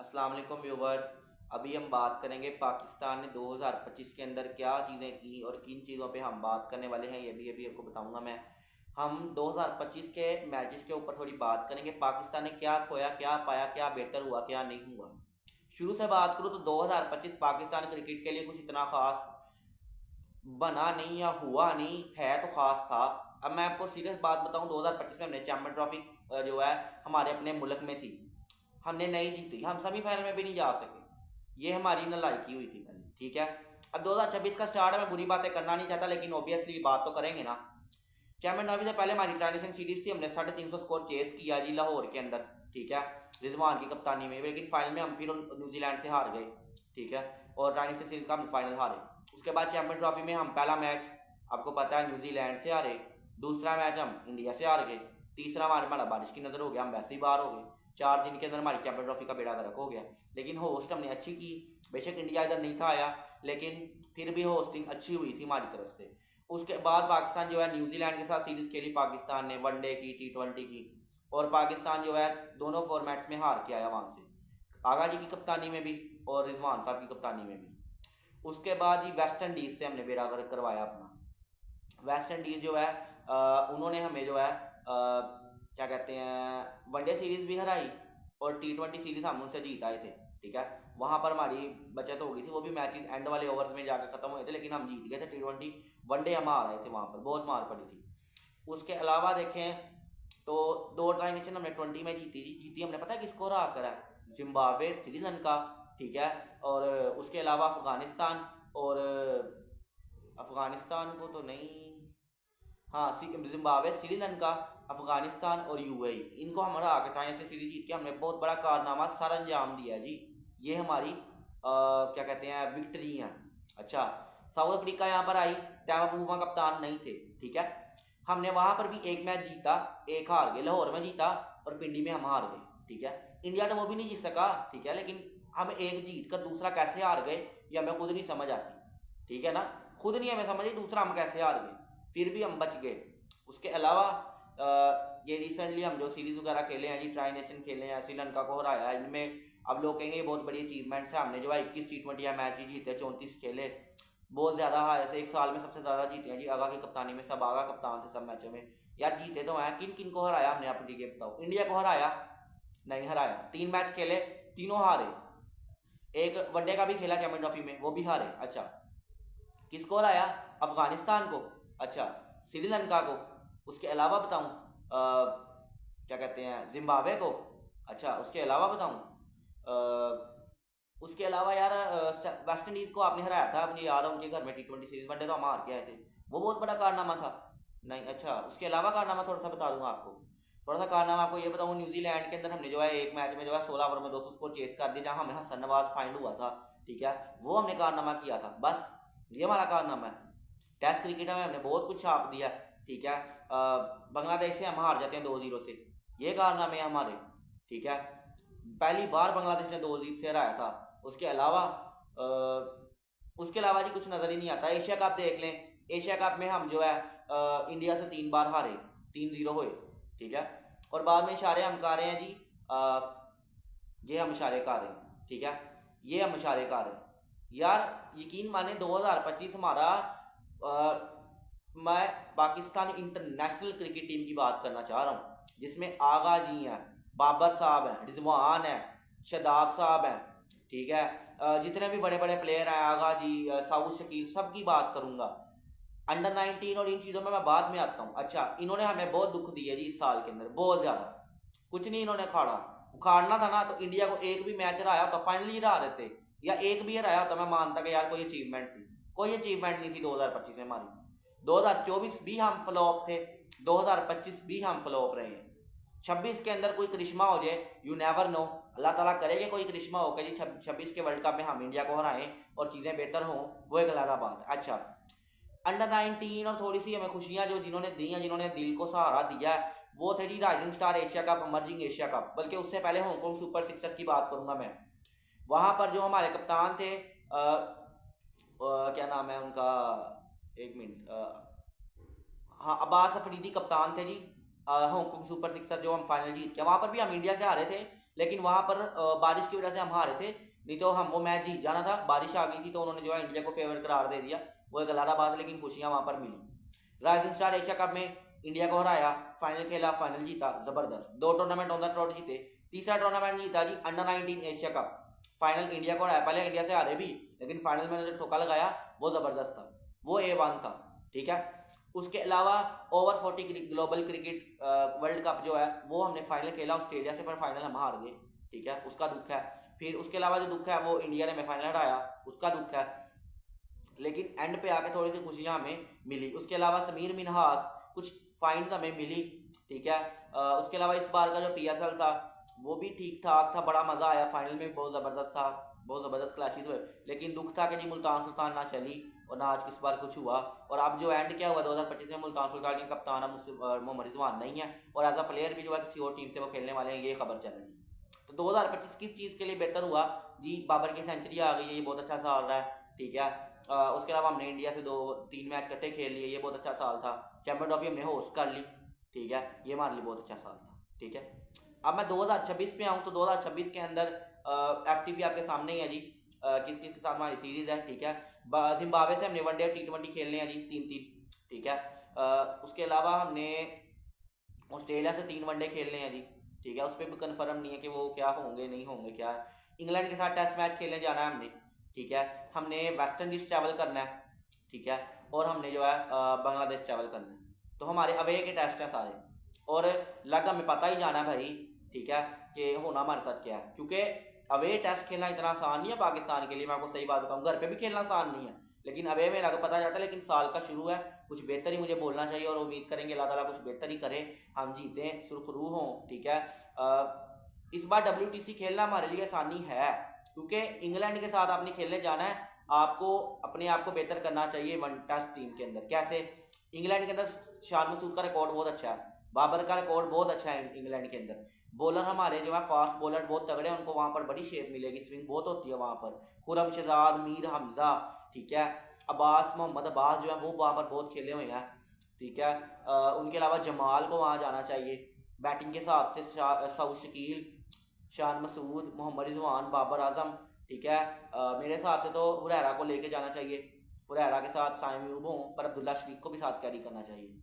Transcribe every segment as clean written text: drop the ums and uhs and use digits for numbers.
अस्सलाम वालेकुम व्यूवर्स। अभी हम बात करेंगे पाकिस्तान ने 2025 के अंदर क्या चीज़ें की और किन चीज़ों पे हम बात करने वाले हैं, ये भी अभी आपको बताऊंगा मैं। हम 2025 के मैचेस के ऊपर थोड़ी बात करेंगे, पाकिस्तान ने क्या खोया, क्या पाया, क्या बेहतर हुआ, क्या नहीं हुआ। शुरू से बात करूँ तो 2025 पाकिस्तान क्रिकेट के लिए कुछ इतना खास बना नहीं या हुआ नहीं है, तो खास था। अब मैं आपको सीरियस बात बताऊं, 2025 में हमने चैंपियन ट्रॉफी जो है हमारे अपने मुल्क में थी, हमने नहीं जीती, हम सेमीफाइनल में भी नहीं जा सके। ये हमारी नालायकी हुई थी पहले, ठीक है। अब 2026 का स्टार्ट है, मैं बुरी बातें करना नहीं चाहता, लेकिन ऑब्वियसली बात तो करेंगे ना। चैंपियन ट्रॉफी से पहले हमारी ट्रांजिशन सीरीज थी, हमने 350 स्कोर चेस किया जी लाहौर के अंदर, ठीक है, रिजवान की कप्तानी में। लेकिन फाइनल में हम फिर न्यूजीलैंड से हार गए, ठीक है, और ट्रांजिशन सीरीज का हम फाइनल हारे। उसके बाद चैंपियन ट्रॉफी में हम पहला मैच आपको पता है न्यूजीलैंड से हारे, दूसरा मैच हम इंडिया से हार गए, तीसरा हमारा बारिश की नज़र हो गया, हम वैसे ही बाहर हो गए। 4 दिन के अंदर हमारी चैंपियन ट्रॉफी का बेड़ा गर्क हो गया। लेकिन होस्ट हमने अच्छी की, बेशक इंडिया इधर नहीं था आया, लेकिन फिर भी होस्टिंग अच्छी हुई थी हमारी तरफ से। उसके बाद पाकिस्तान जो है न्यूजीलैंड के साथ सीरीज खेली, पाकिस्तान ने वनडे की, T20 की, और पाकिस्तान जो है दोनों फॉर्मेट्स में हार के आया वहाँ से, आगा जी की कप्तानी में भी और रिजवान साहब की कप्तानी में भी। उसके बाद ही वेस्ट इंडीज़ से हमने बेड़ा गर्क करवाया अपना। वेस्ट इंडीज़ जो है उन्होंने हमें जो है क्या कहते हैं, वनडे सीरीज़ भी हराई और T20 सीरीज़ हम उनसे जीत आए थे, ठीक है। वहाँ पर हमारी बचत हो गई थी, वो भी मैचेस एंड वाले ओवर्स में जाकर ख़त्म हुए थे, लेकिन हम जीत गए थे T20। वनडे हम हार आए थे, वहाँ पर बहुत मार पड़ी थी। उसके अलावा देखें तो 2 ट्रांजिशन हमने 20 में जीती हमने, पता है किसको हरा कर है? जिम्बाब्वे, श्रीलंका, ठीक है। और उसके अलावा अफ़गानिस्तान, और अफ़गानिस्तान को तो नहीं, हाँ, जिम्बाब्वे, श्रीलंका, अफगानिस्तान और यूएई, इनको हमारा आगे ट्रांजिशन सीरीज जीत के हमने बहुत बड़ा कारनामा सर अंजाम दिया जी। ये हमारी क्या कहते हैं, विक्ट्री हैं। अच्छा, साउथ अफ्रीका यहाँ पर आई, टैमा बुमा कप्तान नहीं थे, ठीक है। हमने वहाँ पर भी एक मैच जीता, एक हार गए, लाहौर में जीता और पिंडी में हम हार गए, ठीक है। इंडिया तो वो भी नहीं जीत सका, ठीक है, लेकिन हम एक जीत कर दूसरा कैसे हार गए ये हमें खुद नहीं समझ आती, ठीक है ना। खुद नहीं हमें समझ आई दूसरा हम कैसे हार गए, फिर भी हम बच गए। उसके अलावा ये रिसेंटली हम जो सीरीज़ वगैरह खेले हैं जी, ट्राई नेशन खेले हैं, श्रीलंका को हराया, इनमें अब लोग कहेंगे ये बहुत बड़ी अचीवमेंट्स है। हमने जो है 21 T20 मैच ही जीते, 34 खेले, बहुत ज़्यादा है, ऐसे एक साल में सबसे ज़्यादा जीते हैं जी, आगा की कप्तानी में, सब आगा कप्तान थे सब मैचों में। यार जीते तो हैं, किन किन को हराया हमने, आप ये बताओ। इंडिया को हराया? नहीं हराया, 3 मैच खेले, तीनों हारे। एक वनडे का भी खेला चैंपियन ट्रॉफी में, वो भी हारे। अच्छा, किसको हराया? अफगानिस्तान को, अच्छा, श्रीलंका को, उसके अलावा बताऊं क्या कहते हैं, जिम्बाब्वे को, अच्छा, उसके अलावा बताऊं उसके अलावा यार वेस्ट इंडीज़ को आपने हराया था, मुझे याद है, उनके घर में T20 सीरीज, वनडे तो हम हार के आए थे, वो बहुत बड़ा कारनामा था। नहीं, अच्छा, उसके अलावा कारनामा थोड़ा सा बता दूंगा आपको। थोड़ा सा कारनामा आपको ये बताऊँ, न्यूजीलैंड के अंदर हमने जो है एक मैच में जो है 16 ओवर में 200 स्कोर चेस कर दिया, जहाँ हमें हसन नवाज फाइंड हुआ था, ठीक है, वो हमने कारनामा किया था, बस ये हमारा कारनामा है। टेस्ट क्रिकेट में हमने बहुत कुछ छाप दिया, ठीक है। बांग्लादेश से हम हार जाते हैं 2-0 से, ये कारनामे हैं हमारे, ठीक है। पहली बार बांग्लादेश ने 2-0 से हराया था। उसके अलावा जी कुछ नज़र ही नहीं आता। एशिया कप देख लें, एशिया कप में हम जो है इंडिया से 3 बार हारे, 3-0 हुए, ठीक है। और बाद में इशारे हम कर रहे हैं जी, ये हम इशारे कर रहे हैं, ठीक है, ये हम इशारे कर रहे हैं। यार यकीन माने 2025 हमारा मैं पाकिस्तान इंटरनेशनल क्रिकेट टीम की बात करना चाह रहा हूँ, जिसमें आगा जी हैं, बाबर साहब हैं, रिजवान हैं, शदाब साहब हैं, ठीक है, जितने भी बड़े बड़े प्लेयर हैं, आगा जी, साउथ शकील, सबकी बात करूँगा। अंडर 19 और इन चीज़ों में मैं बाद में आता हूँ। अच्छा, इन्होंने हमें बहुत दुख दिया जी इस साल के अंदर, बहुत ज़्यादा। कुछ नहीं इन्होंने खाड़ा, उखाड़ना था ना तो इंडिया को एक भी मैच हराया तो फाइनली हरा देते, या एक भी हराया तो मैं मानता कि यार कोई अचीवमेंट थी। कोई अचीवमेंट नहीं थी 2025 में हमारी। 2024 भी हम फ्लॉप थे, 2025 भी हम फ्लॉप रहे हैं। 26 के अंदर कोई करिश्मा हो जाए, यू नेवर नो, अल्लाह ताला करे कि कोई करिश्मा हो कि जी 26 के वर्ल्ड कप में हम इंडिया को हराएं और चीज़ें बेहतर हों, वो एक अलग बात है। अच्छा, अंडर 19 और थोड़ी सी हमें खुशियाँ जो जिन्होंने दी हैं, जिन्होंने दिल को सहारा दिया है, वो थे जी rising star Asia cup, emerging Asia cup. बल्कि उससे पहले हांगकॉन्ग सुपर सिक्सर्स की बात करूंगा मैं। वहां पर जो हमारे कप्तान थे, क्या नाम है उनका, एक मिनट, हाँ, अब्बास अफरीदी कप्तान थे जी। हांगकॉन्ग सुपर सिक्सर जो हम फाइनल जीत के, वहां पर भी हम इंडिया से हारे थे, लेकिन वहाँ पर बारिश की वजह से हम हारे थे, नहीं तो हम वो मैच जीत जाना था। बारिश आ गई थी तो उन्होंने जो है इंडिया को फेवर करार दे दिया, वो एक अलग बात है, लेकिन खुशियाँ वहाँ पर मिली। राइजिंग स्टार एशिया कप में इंडिया को हराया, फाइनल खेला, फाइनल जीता, जबरदस्त। 2 टूर्नामेंट ऑन द ट्रॉट जीते। तीसरा टूर्नामेंट जीता जी under 19 Asia cup, final India को हराया, पहले इंडिया से हारे भी, लेकिन फाइनल में जो ठोका लगाया वो जबरदस्त था, वो A1 था, ठीक है। उसके अलावा over 40 global cricket world cup जो है वो हमने फाइनल खेला ऑस्ट्रेलिया से, पर फाइनल हम हार गए, ठीक है, उसका दुख है। फिर उसके अलावा जो दुख है वो इंडिया ने हमें फाइनल हराया, उसका दुख है, लेकिन एंड पे आके थोड़ी सी खुशियाँ हमें मिली। उसके अलावा समीर मिन्हास कुछ फाइन्स हमें मिली, ठीक है। उसके अलावा इस बार का जो PSL था वो भी ठीक ठाक था, बड़ा मज़ा आया, फाइनल में बहुत ज़बरदस्त था, बहुत ज़बरदस्त क्लैशेस हुए, लेकिन दुख था कि जी मुल्तान सुल्तान ना चली और ना आज किस बार कुछ हुआ। और अब जो एंड क्या हुआ 2025 में, मुल्तान सुल्तान के कप्तान मोहम्मद रिजवान नहीं है, और एज अ प्लेयर भी जो है किसी और टीम से वो खेलने वाले हैं, ये खबर चल रही है। तो 2025 किस चीज़ के लिए बेहतर हुआ जी? बाबर की सेंचुरी आ गई है, ये बहुत अच्छा साल रहा है, ठीक है। उसके अलावा हमने इंडिया से 2-3 मैच इकट्ठे खेल लिए, ये बहुत अच्छा साल था। चैंपियन ट्रॉफी हमने होस्ट कर ली, ठीक है, ये हमारे लिए बहुत अच्छा साल था, ठीक है। अब मैं 2026 पे आऊँ तो 2026 के अंदर FTP आपके सामने ही है जी, किस किस के साथ हमारी सीरीज़ है, ठीक है। जिम्बाब्वे से हमने वनडे और T20 खेलने हैं जी, 3-3, ठीक है। उसके अलावा हमने ऑस्ट्रेलिया से 3 वनडे खेलने हैं जी, ठीक है, उस पर भी कन्फर्म नहीं है कि वो क्या होंगे नहीं होंगे क्या है। इंग्लैंड के साथ टेस्ट मैच खेलने जाना है हमने, ठीक है। हमने वेस्ट इंडीज ट्रैवल करना है, ठीक है, और हमने जो है बांग्लादेश ट्रैवल करना है। तो हमारे अवे के टेस्ट हैं सारे, और लग हमें पता ही जाना है भाई, ठीक है, कि होना हमारे साथ क्या है, क्योंकि अवे टेस्ट खेलना इतना आसान नहीं है पाकिस्तान के लिए। मैं आपको सही बात बताऊँ, घर पे भी खेलना आसान नहीं है, लेकिन अवे में लग पता जाता है। लेकिन साल का शुरू है, कुछ बेहतर ही मुझे बोलना चाहिए, और उम्मीद करेंगे अल्लाह ताला कुछ बेहतर ही करे, हम जीतें, सुरखरू हों, ठीक है। इस बार WTC खेलना हमारे लिए आसानी है, क्योंकि इंग्लैंड के साथ आपने खेलने जाना है, आपको अपने आप को बेहतर करना चाहिए वन टेस्ट टीम के अंदर। कैसे? इंग्लैंड के अंदर शान मसूद का रिकॉर्ड बहुत अच्छा है, बाबर का रिकॉर्ड बहुत अच्छा है इंग्लैंड के अंदर। बॉलर हमारे जो है फास्ट बॉलर बहुत तगड़े हैं, उनको वहाँ पर बड़ी शेप मिलेगी, स्विंग बहुत होती है वहाँ पर। खुरम शहजाद, मीर हमजा, ठीक है, अब्बास, मोहम्मद अब्बास जो है वो वहाँ पर बहुत खेले हुए हैं, ठीक है। उनके अलावा जमाल को वहाँ जाना चाहिए बैटिंग के हिसाब से, सऊद शकील, शान मसूद, मोहम्मद रिजवान, बाबर आजम, ठीक है। मेरे हिसाब से तो हुरैरा को लेके जाना चाहिए, हुरैरा के साथ साइम अयूब हों, पर अब्दुल्ला शफीक को भी साथ कैरी करना चाहिए।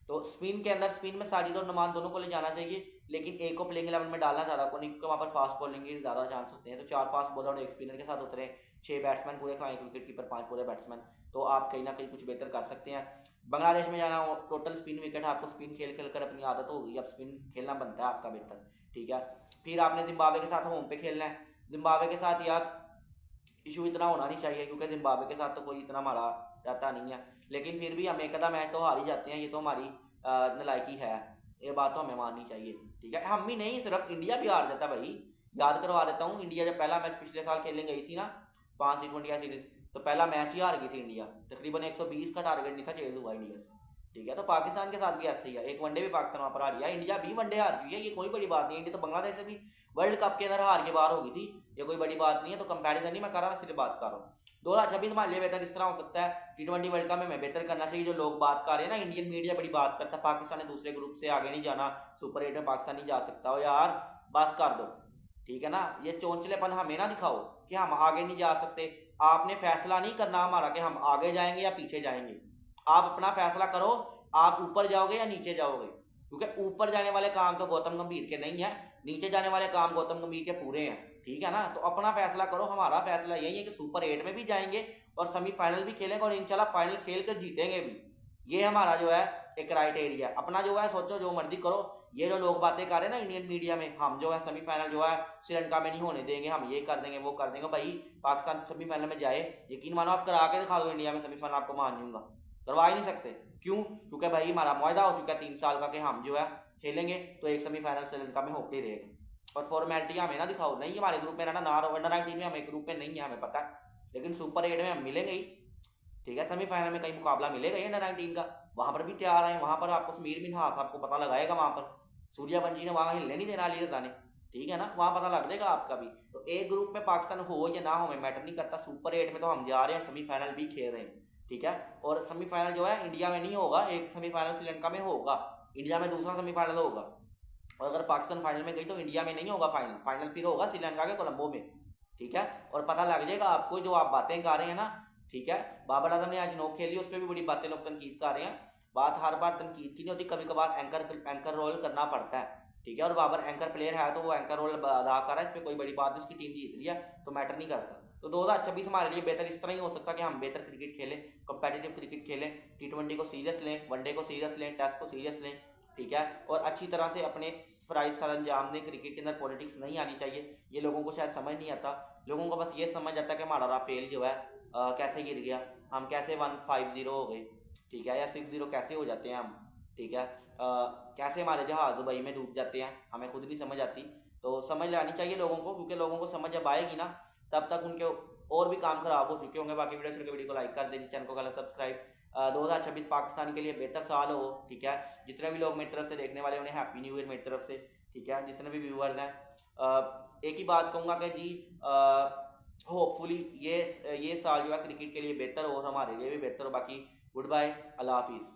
तो स्पिन के अंदर, स्पिन में साजिद और नुमान दोनों को ले जाना चाहिए, लेकिन एक को प्लेइंग 11 में डालना ज़्यादा को नहीं, क्योंकि वहाँ पर फास्ट बॉलिंग के ज़्यादा चांस होते हैं। तो 4 फास्ट बॉलर और एक स्पिनर के साथ उतरे, 6 बैट्समैन पूरे खिलाएं, विकेट कीपर 5 पूरे बैट्समैन, तो आप कहीं ना कहीं कुछ बेहतर कर सकते हैं। बांग्लादेश में जाना हो, टोटल स्पिन विकेट, आपको स्पिन खेल खेल कर अपनी आदत हो गई, अब स्पिन खेलना बनता है आपका बेहतर, ठीक है। फिर आपने जिम्बाब्वे के साथ होम पे खेलना है। जिम्बाब्वे के साथ यार इशू इतना होना नहीं चाहिए, क्योंकि जिम्बाब्वे के साथ तो कोई इतना हमारा रहता नहीं है, लेकिन फिर भी हम एक आधा मैच तो हार ही जाते हैं, ये तो हमारी नलायकी है, ये बात तो हमें माननी चाहिए, ठीक है। हम ही नहीं, सिर्फ इंडिया भी हार जाता भाई। याद करवा देता हूँ, इंडिया जब पहला मैच पिछले साल खेलने गई थी ना 5 T20 का सीरीज, तो पहला मैच ही हार गई थी इंडिया, तकरीबन 120 का टारगेट नहीं था चेज हुआ इंडिया से, ठीक है। तो पाकिस्तान के साथ भी ऐसे ही है, एक वनडे भी पाकिस्तान वहाँ पर हार गया, इंडिया भी वनडे हार गई है, ये कोई बड़ी बात नहीं। इंडिया तो बांग्लादेश से भी वर्ल्ड कप के अंदर हार के बाहर हो गई थी, ये कोई बड़ी बात नहीं है। तो कंपैरिजन नहीं मैं कर रहा, मैं सिर्फ बात कर रहा हूँ। 2026 हमारे लिए बेहतर इस तरह हो सकता है, T20 वर्ल्ड कप में हमें बेहतर करना चाहिए। जो लोग बात कर रहे हैं ना, इंडियन मीडिया बड़ी बात करता है, पाकिस्तान ने दूसरे ग्रुप से आगे नहीं जाना, सुपर 8 में पाकिस्तान नहीं जा सकता, हो यार बस कर दो, ठीक है ना। ये चौंचलेपन हमें ना दिखाओ कि हम आगे नहीं जा सकते। आपने फैसला नहीं करना हमारा कि हम आगे जाएंगे या पीछे जाएंगे, आप अपना फैसला करो, आप ऊपर जाओगे या नीचे जाओगे, क्योंकि ऊपर जाने वाले काम तो गौतम गंभीर के नहीं है, नीचे जाने वाले काम गौतम गंभीर के पूरे हैं, ठीक है ना। तो अपना फैसला करो, हमारा फैसला यही है कि सुपर 8 में भी जाएंगे और सेमीफाइनल भी खेलेंगे, और इंशाल्लाह फाइनल खेल कर जीतेंगे भी। ये हमारा जो है एक क्राइटेरिया, अपना जो है सोचो, जो मर्जी करो। ये जो लोग बातें कर रहे हैं ना इंडियन मीडिया में, हम जो है सेमीफाइनल जो है श्रीलंका में नहीं होने देंगे, हम ये कर देंगे वो कर देंगे, भाई पाकिस्तान सेमीफाइनल में जाए, यकीन मानो आप करा के दिखा दो इंडिया में सेमीफाइनल, आपको मान जाऊंगा। करवा ही नहीं सकते, क्यों? क्योंकि भाई हमारा मुआहदा हो चुका है 3 साल का कि हम जो है खेलेंगे तो एक सेमीफाइनल श्रीलंका में होके ही रहेगा। और फॉर्मेलिटी हमें ना दिखाओ, नहीं हमारे ग्रुप में रहना ना, अंडर 19 में हमें ग्रुप में नहीं है, हमें पता है, लेकिन सुपर 8 में हम मिलेंगे ही, ठीक है। सेमीफाइनल में कहीं मुकाबला मिलेगा ही अंडर 19 का, वहाँ पर भी तैयार है, वहाँ पर आपको समीर मिन्हास आपको पता लगाएगा, वहाँ पर सूर्यावंशी ने वहाँ हिलने नहीं देना, अली रजा ने, ठीक है ना, वहाँ पता लग जाएगा आपका भी। तो एक ग्रुप में पाकिस्तान हो या ना हो हमें मैटर नहीं करता, सुपर 8 में तो हम जा रहे हैं और सेमीफाइनल भी खेल रहे हैं, ठीक है। और सेमीफाइनल जो है इंडिया में नहीं होगा, एक सेमीफाइनल श्रीलंका में होगा, इंडिया में दूसरा सेमीफाइनल होगा, और अगर पाकिस्तान फाइनल में गई तो इंडिया में नहीं होगा फाइनल, फाइनल फिर होगा श्रीलंका के कोलंबो में, ठीक है। और पता लग जाएगा आपको जो आप बातें कर रहे हैं ना, ठीक है। बाबर आजम ने आज नोक खेली, उस पर भी बड़ी बातें लोग तनकीद कर रहे हैं। बात हर बार तनकीद की नहीं होती, कभी कभार एंकर रोल करना पड़ता है, ठीक है। और बाबर एंकर प्लेयर है तो वो एंकर रोल अदा कर रहा है, इसमें कोई बड़ी बात नहीं, उसकी टीम जीत रही है तो मैटर नहीं करता। तो 2026 हमारे लिए बेहतर इस तरह ही हो सकता कि हम बेहतर क्रिकेट खेलें, कंपेटिटिव क्रिकेट खेलें, T20 को सीरियस लें, वनडे को सीरियस लें, टेस्ट को सीरियस लें, ठीक है। और अच्छी तरह से अपने फ़राइज़ सर अंजाम दें। क्रिकेट के अंदर पॉलिटिक्स नहीं आनी चाहिए, ये लोगों को शायद समझ नहीं आता। लोगों को बस ये समझ आता है कि हमारा राफेल जो है कैसे गिर गया, हम कैसे 150 हो गए, ठीक है, या 60 कैसे हो जाते हैं हम, ठीक है। कैसे हमारे जहाज़ दुबई में डूब जाते हैं, हमें खुद नहीं समझ आती। तो समझ लानी चाहिए लोगों को, क्योंकि लोगों को समझ जब आएगी ना, तब तक उनके और भी काम खराब हो चुके होंगे। बाकी वीडियो को लाइक कर दीजिए, चैनल को कर सब्सक्राइब। 2026 पाकिस्तान के लिए बेहतर साल हो, ठीक है। जितने भी लोग मेरी तरफ से देखने वाले उन्हें हैप्पी न्यू ईयर मेरी तरफ से, ठीक है। जितने भी व्यूवर्स हैं, एक ही बात कहूँगा कि जी होपफुली ये साल जो है क्रिकेट के लिए बेहतर हो और हमारे लिए भी बेहतर हो। बाकी गुड बाय, अल्लाह हाफिज़।